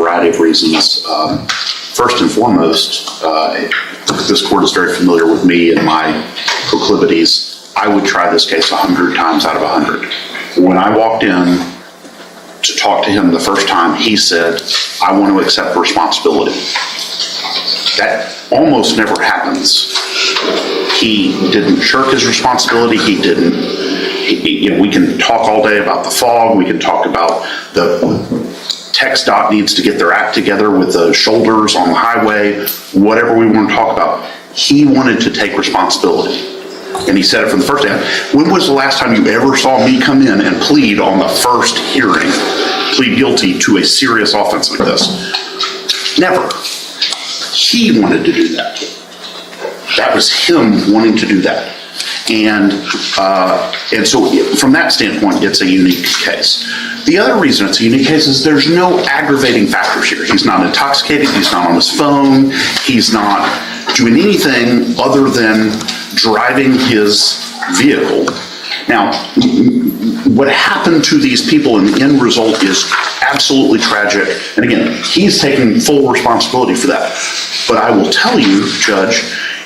variety of reasons. First and foremost, this court is very familiar with me and my proclivities. I would try this case 100 times out of 100. When I walked in to talk to him the first time, he said, I want to accept responsibility. That almost never happens. He didn't shirk his responsibility. He didn't, we can talk all day about the fog. We can talk about the Tex dot needs to get their act together with the shoulders on the highway, whatever we want to talk about. He wanted to take responsibility. And he said it from the first day. When was the last time you ever saw me come in and plead on the first hearing, plead guilty to a serious offense like this? Never. He wanted to do that. That was him wanting to do that. And so from that standpoint, it's a unique case. The other reason it's a unique case is there's no aggravating factors here. He's not intoxicated, he's not on his phone, he's not doing anything other than driving his vehicle. Now, what happened to these people in the end result is absolutely tragic. And again, he's taking full responsibility for that. But I will tell you, Judge,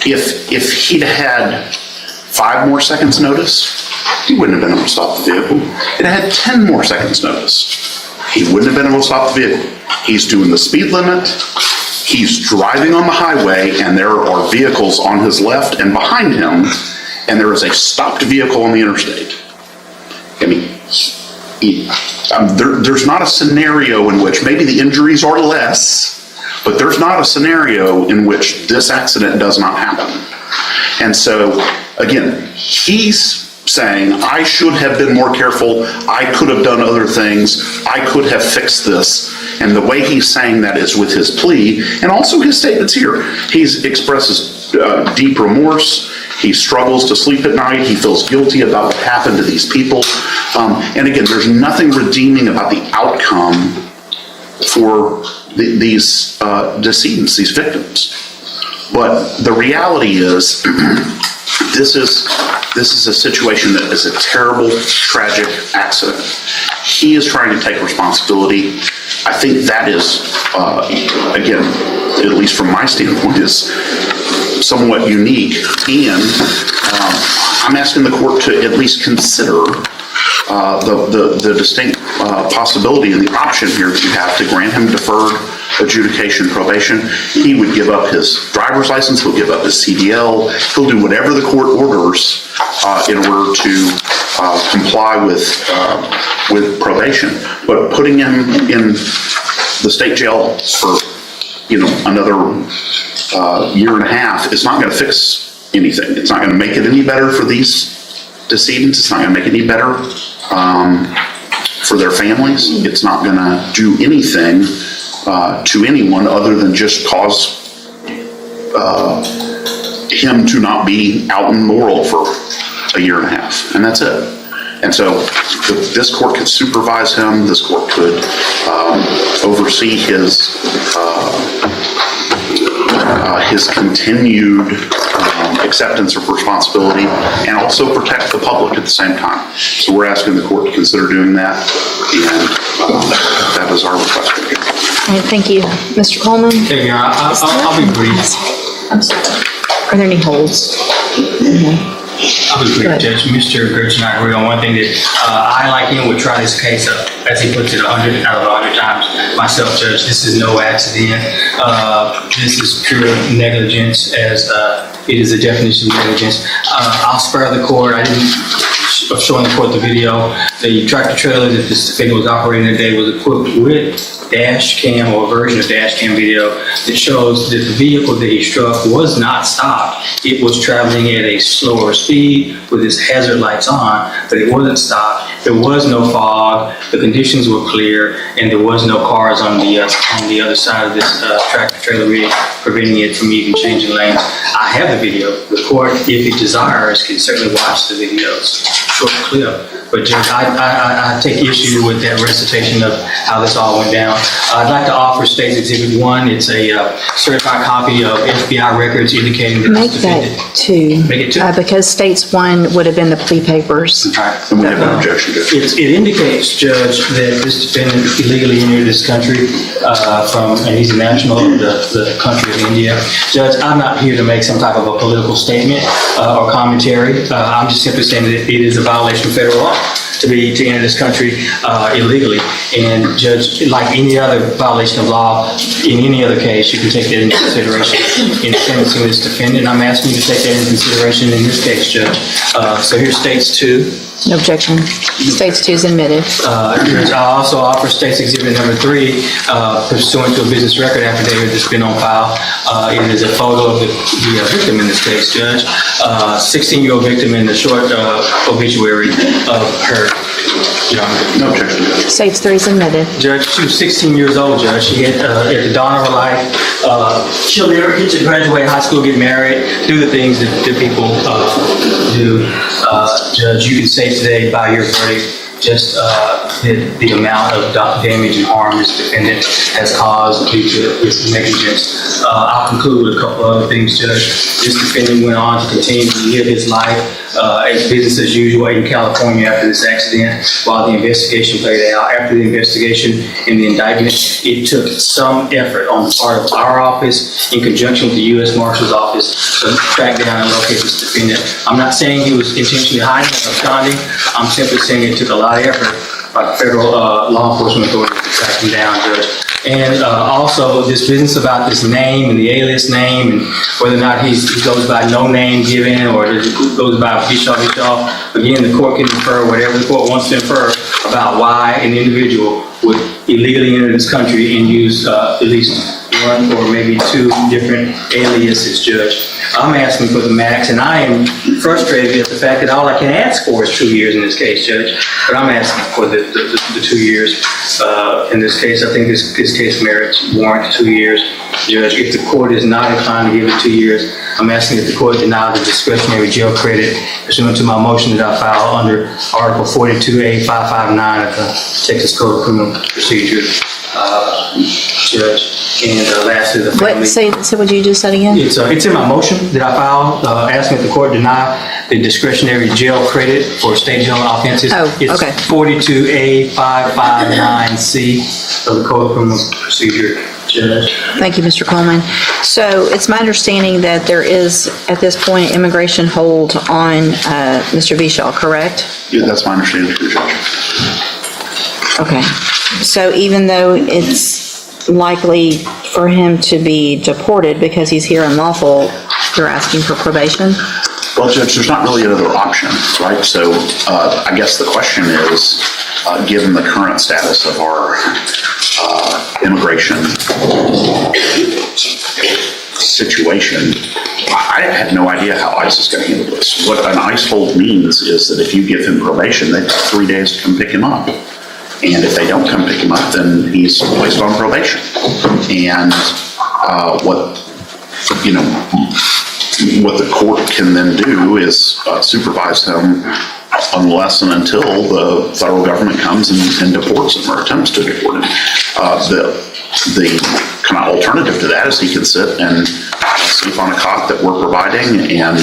if he'd had 5 more seconds notice, he wouldn't have been able to stop the vehicle. It had 10 more seconds notice. He wouldn't have been able to stop the vehicle. He's doing the speed limit. He's driving on the highway, and there are vehicles on his left and behind him, and there is a stopped vehicle on the interstate. I mean, there's not a scenario in which maybe the injuries are less, but there's not a scenario in which this accident does not happen. And so, again, he's saying, I should have been more careful, I could have done other things, I could have fixed this. And the way he's saying that is with his plea, and also his statements here. He expresses deep remorse, he struggles to sleep at night, he feels guilty about what happened to these people. And again, there's nothing redeeming about the outcome for these decedents, these victims. But the reality is, this is a situation that is a terrible, tragic accident. He is trying to take responsibility. I think that is, again, at least from my standpoint, is somewhat unique. And I'm asking the court to at least consider the distinct possibility and the option here that you have to grant him deferred adjudication probation. He would give up his driver's license, he'll give up his CDL, he'll do whatever the court orders in order to comply with probation. But putting him in the state jail for another year and a half is not going to fix anything. It's not going to make it any better for these decedents. It's not going to make it any better for their families. It's not going to do anything to anyone other than just cause him to not be out in Laurel for a year and a half, and that's it. And so this court could supervise him, this court could oversee his continued acceptance of responsibility and also protect the public at the same time. So we're asking the court to consider doing that, and that is our request. All right, thank you. Mr. Coleman? Thank you. I'll be brief. I'm sorry. Are there any holds? I'll be brief, Judge. Mr. Gertz and I agree on one thing, that I, like him, would try this case up, as he puts it, 100 out of 100 times. Myself, Judge, this is no accident. This is pure negligence, as it is the definition of negligence. I'll spare the court. I didn't showing the court the video. The tractor trailer that this defendant was operating today was equipped with dash cam, or a version of dash cam video that shows that the vehicle that he struck was not stopped. It was traveling at a slower speed with its hazard lights on, but it wasn't stopped. There was no fog, the conditions were clear, and there was no cars on the other side of this tractor trailer, really preventing it from even changing lanes. I have the video. The court, if it desires, can certainly watch the videos. Short clip But Judge, I take issue with that recitation of how this all went down. I'd like to offer State's Exhibit 1. It's a certified copy of FBI records indicating that Make this that defendant. 2. Make it 2? Because states 1 would have been the plea papers. And we have no objection to it. It indicates, Judge, that this defendant illegally entered this country and he's a national of the country of India. Judge, I'm not here to make some type of a political statement or commentary. I'm just simply saying that it is a violation of federal law to enter this country illegally. And Judge, like any other violation of law, in any other case, you can take that into consideration in sentencing this defendant. I'm asking you to take that into consideration in this case, Judge. So here's States 2. No objection. States 2 is admitted. Judge, I also offer State's Exhibit number 3 pursuant to a business record affidavit that's been on file. It is a photo of the victim in this case, Judge. 16-year-old victim in the short obituary of her young victim. No objection to it. States 3 is admitted. Judge, she was 16 years old, Judge. She had, at the dawn of her life, she'll never get to graduate high school, get married, do the things that people do. Judge, you can say today by your verdict just the amount of damage and harm this defendant has caused due to his negligence. I'll conclude with a couple other things, Judge. This defendant went on to continue to live his life as business as usual in California after this accident while the investigation played out. After the investigation and the indictment, it took some effort on the part of our office in conjunction with the U.S. Marshal's office to track down and locate this defendant. I'm not saying he was intentionally hiding or absconding. I'm simply saying it took a lot of effort by the federal law enforcement authorities to track him down, Judge. And also this business about this name and the alias name and whether or not he goes by no name given or goes by Bishaw. Again, the court can infer whatever the court wants to infer about why an individual would illegally enter this country and use at least one or maybe 2 different aliases, Judge. I'm asking for the max, and I am frustrated at the fact that all I can ask for is 2 years in this case, Judge. But I'm asking for the 2 years in this case. I think this case warrants 2 years, Judge. If the court is not inclined to give it 2 years, I'm asking that the court deny the discretionary jail credit pursuant to my motion that I filed under Article 42A559 of the Texas Code of Criminal Procedure, Judge. And lastly, the family. Say what you just said again? It's in my motion that I filed, asking that the court deny the discretionary jail credit for state jail offenses. Oh, okay. It's 42A559C of the Code of Criminal Procedure, Judge. Thank you, Mr. Coleman. So it's my understanding that there is, at this point, immigration hold on Mr. Bishaw, correct? Yeah, that's my understanding, too, Judge. Okay. So even though it's likely for him to be deported because he's here unlawful, you're asking for probation? Well, Judge, there's not really another option, right? So I guess the question is, given the current status of our immigration situation, I have no idea how ICE is going to handle this. What an ICE hold means is that if you give him probation, they've got 3 days to come pick him up. And if they don't come pick him up, then he's placed on probation. And what the court can then do is supervise him unless and until the federal government comes and deports him or attempts to deport him. The kind of alternative to that is he can sit and sleep on a cot that we're providing and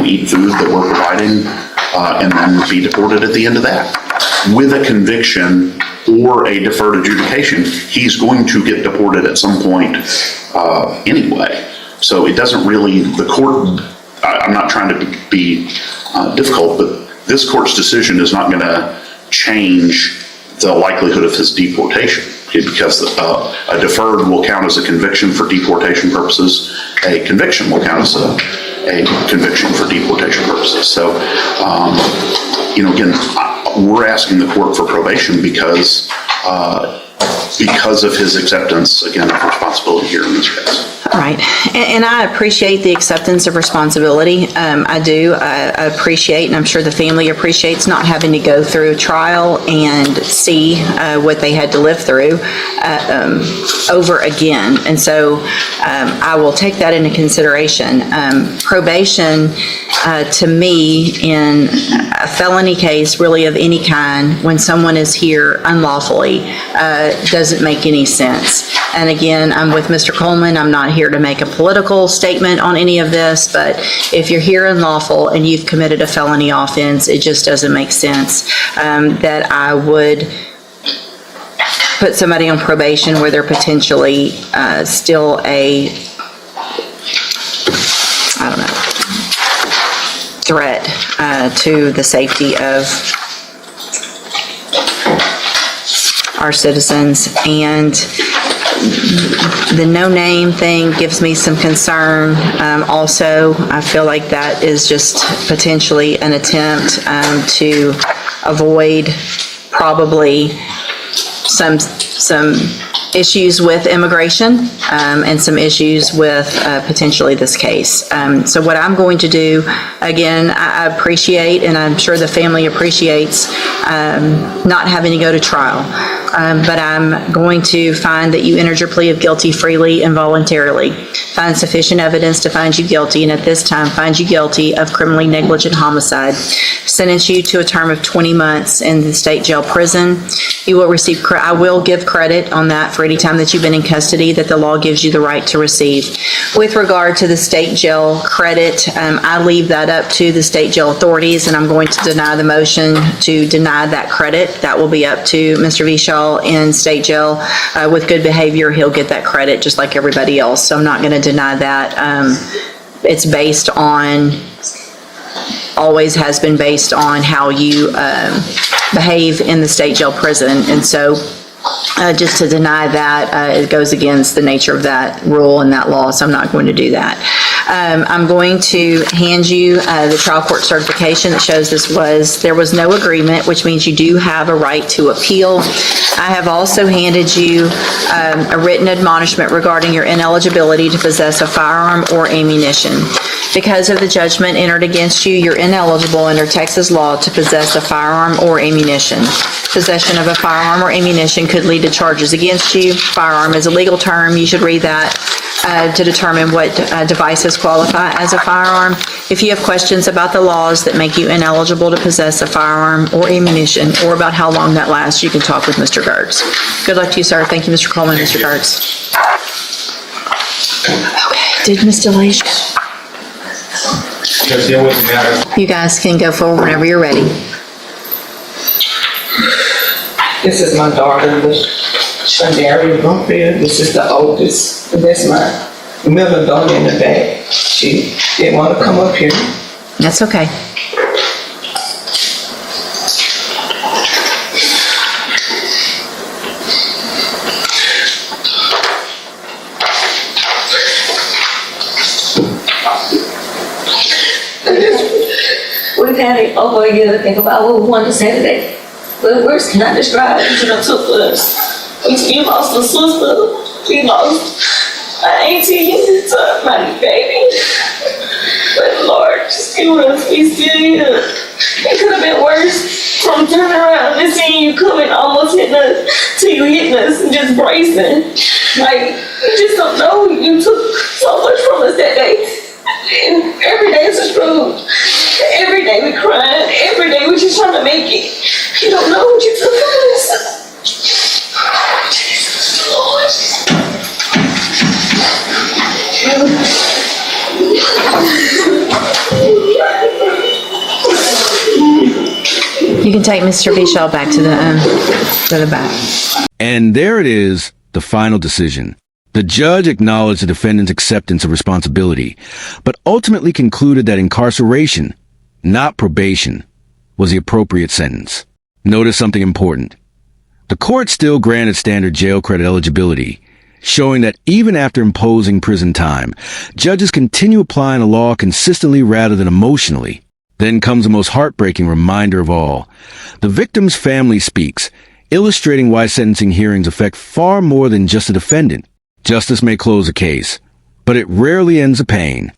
eat food that we're providing and then be deported at the end of that. With a conviction or a deferred adjudication, he's going to get deported at some point anyway. So it doesn't really, the court, I'm not trying to be difficult, but this court's decision is not going to change the likelihood of his deportation, because a deferred will count as a conviction for deportation purposes. A conviction will count as a conviction for deportation purposes. So, again, we're asking the court for probation because because of his acceptance, again, of responsibility here in this case. All right, and I appreciate the acceptance of responsibility. I do. I appreciate, and I'm sure the family appreciates not having to go through a trial and see what they had to live through over again. And so I will take that into consideration. Probation, to me, in a felony case, really of any kind, when someone is here unlawfully, doesn't make any sense. And again, I'm with Mr. Coleman. I'm not here to make a political statement on any of this, but if you're here unlawful and you've committed a felony offense, it just doesn't make sense that I would put somebody on probation where they're potentially still a, I don't know, threat to the safety of our citizens. And the no-name thing gives me some concern. Also, I feel like that is just potentially an attempt to avoid probably some issues with immigration and some issues with potentially this case. So what I'm going to do, again, I appreciate, and I'm sure the family appreciates, not having to go to trial. But I'm going to find that you entered your plea of guilty freely and voluntarily, find sufficient evidence to find you guilty, and at this time find you guilty of criminally negligent homicide, sentence you to a term of 20 months in the state jail prison. You will receive, I will give credit on that for any time that you've been in custody that the law gives you the right to receive. With regard to the state jail credit, I leave that up to the state jail authorities, and I'm going to deny the motion to deny that credit. That will be up to Mr. Vishal in state jail. With good behavior, he'll get that credit just like everybody else. So I'm not going to deny that. It's based on, always has been based on how you behave in the state jail prison. And so just to deny that, it goes against the nature of that rule and that law, so I'm not going to do that. I'm going to hand you the trial court certification that shows there was no agreement, which means you do have a right to appeal. I have also handed you a written admonishment regarding your ineligibility to possess a firearm or ammunition. Because of the judgment entered against you, you're ineligible under Texas law to possess a firearm or ammunition. Possession of a firearm or ammunition could lead to charges against you. Firearm is a legal term. You should read that to determine what devices qualify as a firearm. If you have questions about the laws that make you ineligible to possess a firearm or ammunition, or about how long that lasts, you can talk with Mr. Gertz. Good luck to you, sir. Thank you, Mr. Coleman, Mr. Gertz. Okay, did Ms. DeLage? You guys can go forward whenever you're ready. This is my daughter, Shandari Brumfield. This is the oldest. And that's my middle daughter in the back. She didn't want to come up here. That's okay. We've had it over a year to think about what we want to say today. But words cannot describe what it took us. We lost a sister. We lost an auntie to my baby. But Lord, just give us, we still here. It could have been worse from turning around and seeing you coming, almost hitting us, till you hitting us and just bracing. Like, you just don't know. You took so much from us that day. And every day is a struggle. Every day we crying. Every day we just trying to make it. You don't know what you took from us. Oh, Jesus, You can take Mr. Vishal back to the back. And there it is, the final decision. The judge acknowledged the defendant's acceptance of responsibility, but ultimately concluded that incarceration, not probation, was the appropriate sentence. Notice something important. The court still granted standard jail credit eligibility, showing that even after imposing prison time, judges continue applying the law consistently rather than emotionally. Then comes the most heartbreaking reminder of all. The victim's family speaks, illustrating why sentencing hearings affect far more than just a defendant. Justice may close a case, but it rarely ends a pain.